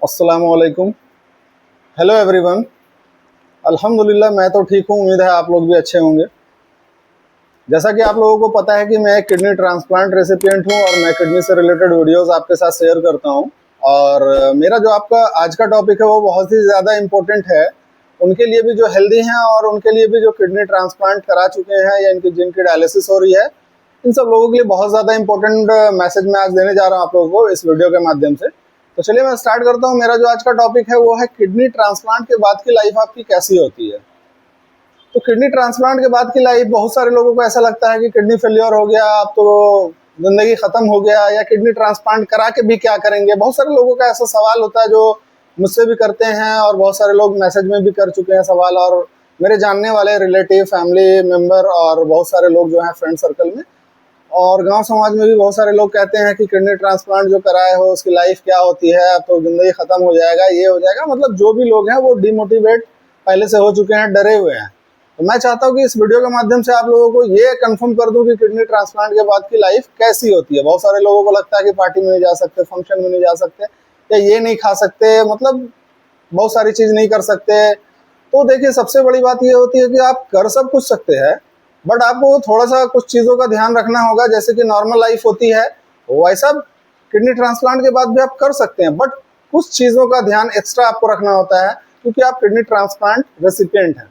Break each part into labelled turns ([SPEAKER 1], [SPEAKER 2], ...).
[SPEAKER 1] अस्सलामुअलैकुम। Hello everyone. अल्हम्दुलिल्लाह मैं तो ठीक हूँ, उम्मीद है आप लोग भी अच्छे होंगे। जैसा कि आप लोगों को पता है कि मैं एक किडनी ट्रांसप्लांट रेसिपिएंट हूँ और मैं किडनी से रिलेटेड वीडियोस आपके साथ शेयर करता हूँ। और मेरा जो आपका आज का टॉपिक है वो बहुत ही ज़्यादा इम्पोर्टेंट है उनके लिए भी जो हेल्दी हैं और उनके लिए भी जो किडनी ट्रांसप्लांट करा चुके हैं या जिनकी डायलिसिस हो रही है, इन सब लोगों के लिए बहुत ज़्यादा इंपॉर्टेंट मैसेज मैं आज देने जा रहा हूँ आप लोगों को इस वीडियो के माध्यम से। तो चलिए मैं स्टार्ट करता हूँ। मेरा जो आज का टॉपिक है वो है किडनी ट्रांसप्लांट के बाद की लाइफ आपकी कैसी होती है। तो किडनी ट्रांसप्लांट के बाद की लाइफ, बहुत सारे लोगों को ऐसा लगता है कि किडनी फेलियर हो गया अब तो जिंदगी खत्म हो गया, या किडनी ट्रांसप्लांट करा के भी क्या करेंगे। बहुत सारे लोगों का ऐसा सवाल होता है जो मुझसे भी करते हैं और बहुत सारे लोग मैसेज में भी कर चुके हैं सवाल, और मेरे जानने वाले रिलेटिव, फैमिली मेम्बर और बहुत सारे लोग जो हैं फ्रेंड सर्कल में और गांव समाज में भी बहुत सारे लोग कहते हैं कि किडनी ट्रांसप्लांट जो कराए हो उसकी लाइफ क्या होती है, अब तो जिंदगी खत्म हो जाएगा, ये हो जाएगा। मतलब जो भी लोग हैं वो डिमोटिवेट पहले से हो चुके हैं, डरे हुए हैं। तो मैं चाहता हूँ कि इस वीडियो के माध्यम से आप लोगों को ये कंफर्म कर दूं कि किडनी ट्रांसप्लांट के बाद की लाइफ कैसी होती है। बहुत सारे लोगों को लगता है कि पार्टी में नहीं जा सकते, फंक्शन में नहीं जा सकते, या ये नहीं खा सकते, मतलब बहुत सारी चीज नहीं कर सकते। तो देखिए, सबसे बड़ी बात ये होती है कि आप कर सब कुछ सकते हैं, बट आपको थोड़ा सा कुछ चीज़ों का ध्यान रखना होगा। जैसे कि नॉर्मल लाइफ होती है वैसा किडनी ट्रांसप्लांट के बाद भी आप कर सकते हैं, बट कुछ चीज़ों का ध्यान एक्स्ट्रा आपको रखना होता है क्योंकि आप किडनी ट्रांसप्लांट रेसिपिएंट हैं।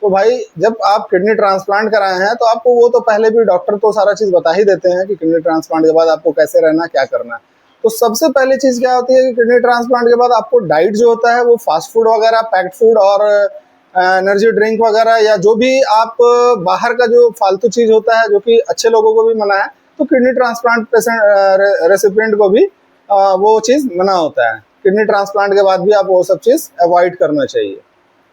[SPEAKER 1] तो भाई, जब आप किडनी ट्रांसप्लांट कराए हैं तो आपको वो तो पहले भी डॉक्टर तो सारा चीज़ बता ही देते हैं कि किडनी ट्रांसप्लांट के बाद आपको कैसे रहना, क्या करना है। तो सबसे पहली चीज़ क्या होती है कि किडनी ट्रांसप्लांट के बाद आपको डाइट जो होता है वो फास्ट फूड वगैरह, पैक्ड फूड और एनर्जी ड्रिंक वगैरह, या जो भी आप बाहर का जो फालतू चीज़ होता है जो कि अच्छे लोगों को भी मना है, तो किडनी ट्रांसप्लांट पेशेंट रेसिपिएंट को भी वो चीज़ मना होता है। किडनी ट्रांसप्लांट के बाद भी आप वो सब चीज़ अवॉइड करना चाहिए।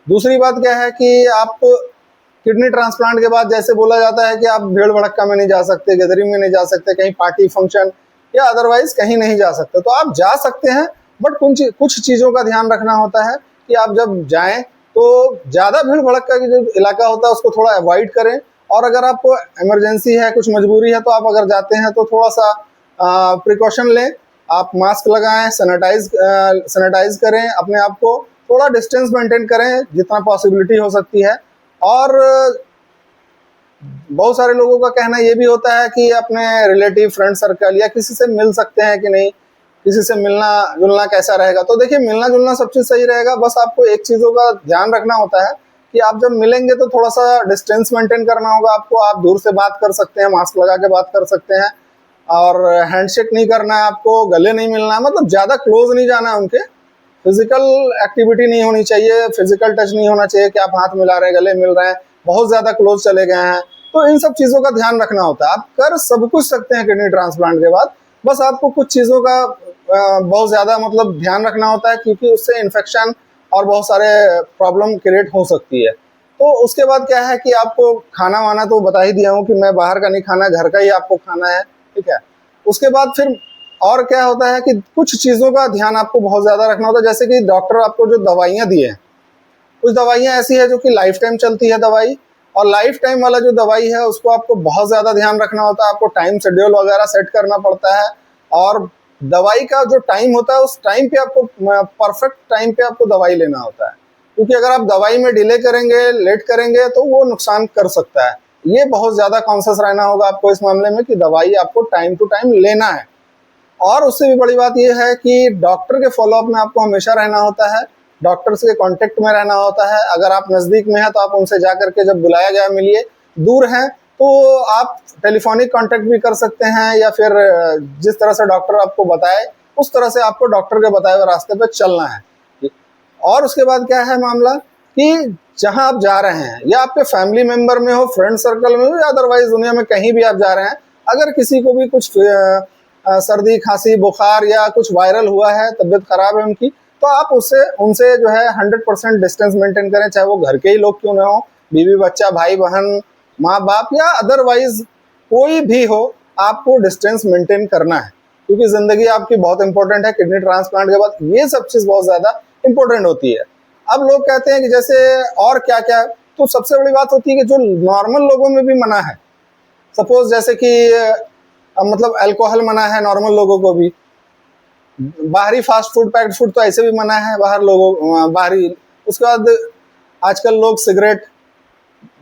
[SPEAKER 1] दूसरी बात क्या है कि आप किडनी ट्रांसप्लांट के बाद जैसे बोला जाता है कि आप भीड़ भड़क्का में नहीं जा सकते, गैदरिंग में नहीं जा सकते, कहीं पार्टी फंक्शन या अदरवाइज कहीं नहीं जा सकते। तो आप जा सकते हैं, बट कुछ चीज़ों का ध्यान रखना होता है कि आप जब जाएं तो ज़्यादा भीड़ भड़क्का की जो इलाका होता है उसको थोड़ा अवॉइड करें। और अगर आपको इमरजेंसी है, कुछ मजबूरी है, तो आप अगर जाते हैं तो थोड़ा सा प्रिकॉशन लें। आप मास्क लगाएं, सैनिटाइज करें अपने आप को, थोड़ा डिस्टेंस मेंटेन करें जितना पॉसिबिलिटी हो सकती है। और बहुत सारे लोगों का कहना ये भी होता है कि अपने रिलेटिव, फ्रेंड सर्कल या किसी से मिल सकते हैं कि नहीं, किसी से मिलना जुलना कैसा रहेगा। तो देखिए, मिलना जुलना सब चीज़ सही रहेगा, बस आपको एक चीज़ों का ध्यान रखना होता है कि आप जब मिलेंगे तो थोड़ा सा डिस्टेंस मेंटेन करना होगा आपको। आप दूर से बात कर सकते हैं, मास्क लगा के बात कर सकते हैं, और हैंडशेक नहीं करना है आपको, गले नहीं मिलना है, मतलब ज़्यादा क्लोज नहीं जाना है उनके। फिजिकल एक्टिविटी नहीं होनी चाहिए, फिजिकल टच नहीं होना चाहिए कि आप हाथ मिला रहे हैं, गले मिल रहे हैं, बहुत ज़्यादा क्लोज चले गए हैं। तो इन सब चीज़ों का ध्यान रखना होता है। आप कर सब कुछ सकते हैं किडनी ट्रांसप्लांट के बाद, बस आपको कुछ चीज़ों का बहुत ज़्यादा मतलब ध्यान रखना होता है क्योंकि उससे इन्फेक्शन और बहुत सारे प्रॉब्लम क्रिएट हो सकती है। तो उसके बाद क्या है कि आपको खाना वाना तो बता ही दिया हूँ कि मैं बाहर का नहीं खाना, घर का ही आपको खाना है, ठीक है। उसके बाद फिर और क्या होता है कि कुछ चीज़ों का ध्यान आपको बहुत ज़्यादा रखना होता है। जैसे कि डॉक्टर आपको जो दवाइयाँ दिए हैं, कुछ दवाइयाँ ऐसी है जो कि लाइफ टाइम चलती है दवाई, और लाइफ टाइम वाला जो दवाई है उसको आपको बहुत ज़्यादा ध्यान रखना होता है। आपको टाइम शेड्यूल वगैरह सेट करना पड़ता है, और दवाई का जो टाइम होता है उस टाइम पे आपको, परफेक्ट टाइम पे आपको दवाई लेना होता है। क्योंकि अगर आप दवाई में डिले करेंगे, लेट करेंगे, तो वो नुकसान कर सकता है। ये बहुत ज़्यादा कॉन्शियस रहना होगा आपको इस मामले में कि दवाई आपको टाइम टू टाइम लेना है। और उससे भी बड़ी बात यह है कि डॉक्टर के फॉलोअप में आपको हमेशा रहना होता है, डॉक्टर से कांटेक्ट में रहना होता है। अगर आप नज़दीक में हैं तो आप उनसे जा करके जब बुलाया गया मिलिए, दूर हैं तो आप टेलीफोनिक कांटेक्ट भी कर सकते हैं, या फिर जिस तरह से डॉक्टर आपको बताए उस तरह से आपको डॉक्टर के बताए हुए रास्ते पर चलना है। और उसके बाद क्या है मामला कि जहां आप जा रहे हैं, या आपके फैमिली मेंबर में हो, फ्रेंड सर्कल में हो, या अदरवाइज दुनिया में कहीं भी आप जा रहे हैं, अगर किसी को भी कुछ सर्दी, खांसी, बुखार या कुछ वायरल हुआ है, तबीयत खराब है उनकी, तो आप उससे उनसे जो है 100% डिस्टेंस मेंटेन करें, चाहे वो घर के ही लोग क्यों ना हो, बीवी बच्चा, भाई बहन, माँ बाप, या अदरवाइज कोई भी हो, आपको डिस्टेंस मेंटेन करना है। क्योंकि ज़िंदगी आपकी बहुत इंपॉर्टेंट है। किडनी ट्रांसप्लांट के बाद ये सब चीज़ बहुत ज़्यादा इंपॉर्टेंट होती है। अब लोग कहते हैं कि जैसे और क्या क्या, तो सबसे बड़ी बात होती है कि जो नॉर्मल लोगों में भी मना है। सपोज जैसे कि मतलब अल्कोहल मना है नॉर्मल लोगों को भी, बाहरी फास्ट फूड, पैक्ड फूड तो ऐसे भी मना है बाहर लोगों बाहरी। उसके बाद आजकल लोग सिगरेट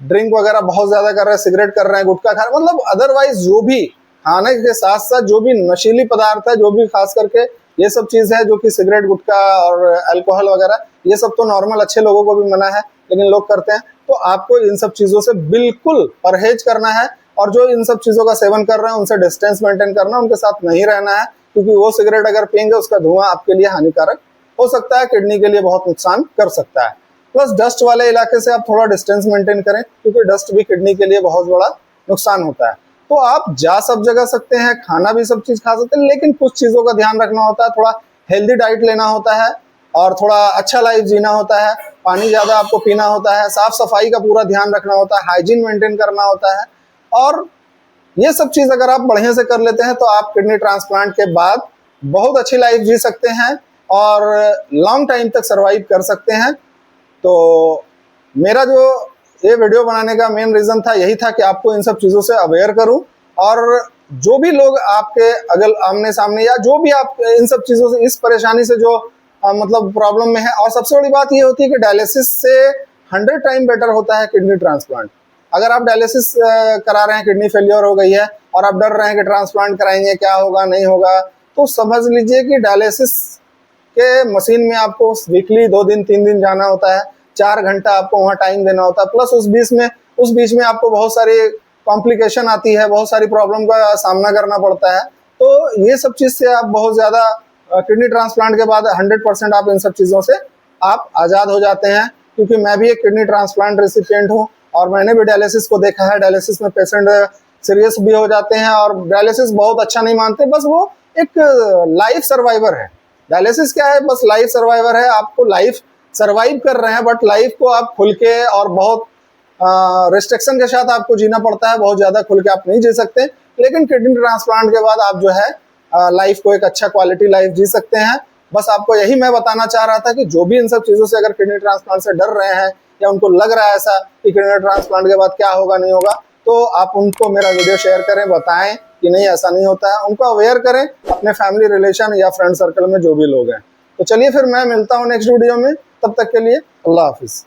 [SPEAKER 1] ड्रिंक वगैरह बहुत ज्यादा कर रहे हैं, सिगरेट कर रहे हैं, गुटखा खा रहे हैं, मतलब अदरवाइज जो भी खाने के साथ साथ जो भी नशीली पदार्थ है, जो भी खास करके ये सब चीज है जो कि सिगरेट गुटखा और अल्कोहल वगैरह, ये सब तो नॉर्मल अच्छे लोगों को भी मना है, लेकिन लोग करते हैं। तो आपको इन सब चीजों से बिल्कुल परहेज करना है, और जो इन सब चीजों का सेवन कर रहे हैं उनसे डिस्टेंस मेंटेन करना, उनके साथ नहीं रहना है, क्योंकि वो सिगरेट अगर पियेंगे उसका धुआं आपके लिए हानिकारक हो सकता है, किडनी के लिए बहुत नुकसान कर सकता है। प्लस डस्ट वाले इलाके से आप थोड़ा डिस्टेंस मेंटेन करें, क्योंकि डस्ट भी किडनी के लिए बहुत बड़ा नुकसान होता है। तो आप जा सब जगह सकते हैं, खाना भी सब चीज खा सकते हैं, लेकिन कुछ चीजों का ध्यान रखना होता है, थोड़ा हेल्दी डाइट लेना होता है, और थोड़ा अच्छा लाइफ जीना होता है, पानी ज्यादा आपको पीना होता है, साफ सफाई का पूरा ध्यान रखना होता है, हाइजीन मेंटेन करना होता है। और ये सब चीज अगर आप बढ़िया से कर लेते हैं तो आप किडनी ट्रांसप्लांट के बाद बहुत अच्छी लाइफ जी सकते हैं और लॉन्ग टाइम तक सरवाइव कर सकते हैं। तो मेरा जो ये वीडियो बनाने का मेन रीजन था यही था कि आपको इन सब चीजों से अवेयर करूं, और जो भी लोग आपके अगल आमने सामने या जो भी आप इन सब चीजों से, इस परेशानी से जो मतलब प्रॉब्लम में है। और सबसे बड़ी बात ये होती है कि डायलिसिस से 100 टाइम बेटर होता है किडनी ट्रांसप्लांट। अगर आप डायलिसिस करा रहे हैं, किडनी फेलियर हो गई है और आप डर रहे हैं कि ट्रांसप्लांट कराएंगे क्या होगा नहीं होगा, तो समझ लीजिए कि डायलिसिस के मशीन में आपको वीकली 2 दिन 3 दिन जाना होता है, 4 घंटा आपको वहाँ टाइम देना होता है, प्लस उस बीच में आपको बहुत सारी कॉम्प्लिकेशन आती है, बहुत सारी प्रॉब्लम का सामना करना पड़ता है। तो ये सब चीज़ से आप बहुत ज़्यादा किडनी ट्रांसप्लांट के बाद 100% आप इन सब चीज़ों से आप आज़ाद हो जाते हैं। क्योंकि मैं भी एक किडनी ट्रांसप्लांट रेसिपिएंट हूँ और मैंने भी डायलिसिस को देखा है। डायलिसिस में पेशेंट सीरियस भी हो जाते हैं और डायलिसिस बहुत अच्छा नहीं मानते, बस वो एक लाइफ सर्वाइवर है। डायलिसिस क्या है, बस लाइफ सर्वाइवर है। आपको लाइफ सर्वाइव कर रहे हैं, बट लाइफ को आप खुल के और बहुत रिस्ट्रिक्शन के साथ आपको जीना पड़ता है, बहुत ज़्यादा खुल के आप नहीं जी सकते। लेकिन किडनी ट्रांसप्लांट के बाद आप जो है लाइफ को एक अच्छा क्वालिटी लाइफ जी सकते हैं। बस आपको यही मैं बताना चाह रहा था कि जो भी इन सब चीज़ों से अगर किडनी ट्रांसप्लांट से डर रहे हैं या उनको लग रहा है ऐसा कि किडनी ट्रांसप्लांट के बाद क्या होगा नहीं होगा, तो आप उनको मेरा वीडियो शेयर करें, बताएं कि नहीं ऐसा नहीं होता है, उनको अवेयर करें अपने फैमिली रिलेशन या फ्रेंड सर्कल में जो भी लोग हैं। तो चलिए फिर मैं मिलता हूँ नेक्स्ट वीडियो में, तब तक के लिए अल्लाह हाफिज़।